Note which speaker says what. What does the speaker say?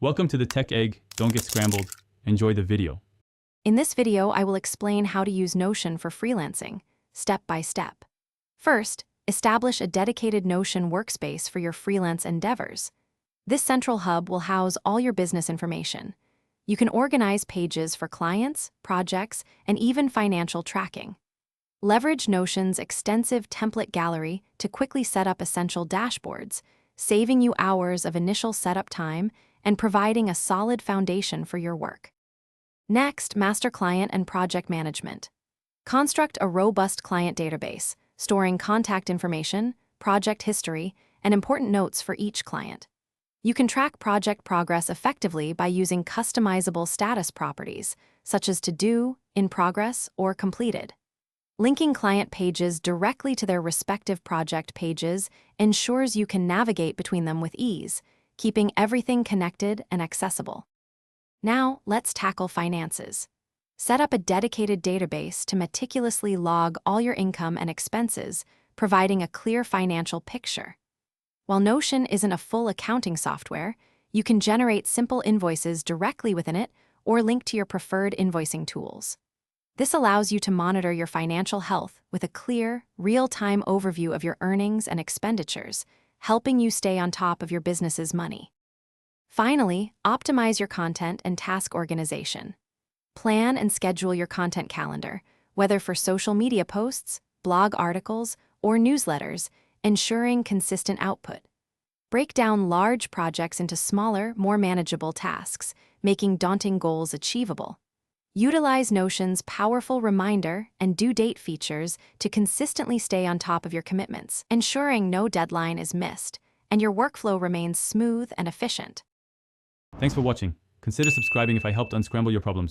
Speaker 1: Welcome to the Tech Egg. Don't get scrambled. Enjoy the video.
Speaker 2: In this video, I will explain how to use Notion for freelancing, step by step. First, establish a dedicated Notion workspace for your freelance endeavors. This central hub will house all your business information. You can organize pages for clients, projects, and even financial tracking. Leverage Notion's extensive template gallery to quickly set up essential dashboards, saving you hours of initial setup time and providing a solid foundation for your work. Next, master client and project management. Construct a robust client database, storing contact information, project history, and important notes for each client. You can track project progress effectively by using customizable status properties, such as to do, in progress, or completed. Linking client pages directly to their respective project pages ensures you can navigate between them with ease, keeping everything connected and accessible. Now, let's tackle finances. Set up a dedicated database to meticulously log all your income and expenses, providing a clear financial picture. While Notion isn't a full accounting software, you can generate simple invoices directly within it or link to your preferred invoicing tools. This allows you to monitor your financial health with a clear, real-time overview of your earnings and expenditures, helping you stay on top of your business's money. Finally, optimize your content and task organization. Plan and schedule your content calendar, whether for social media posts, blog articles, or newsletters, ensuring consistent output. Break down large projects into smaller, more manageable tasks, making daunting goals achievable. Utilize Notion's powerful reminder and due date features to consistently stay on top of your commitments, ensuring no deadline is missed and your workflow remains smooth and efficient.
Speaker 1: Thanks for watching. Consider subscribing if I helped unscramble your problems.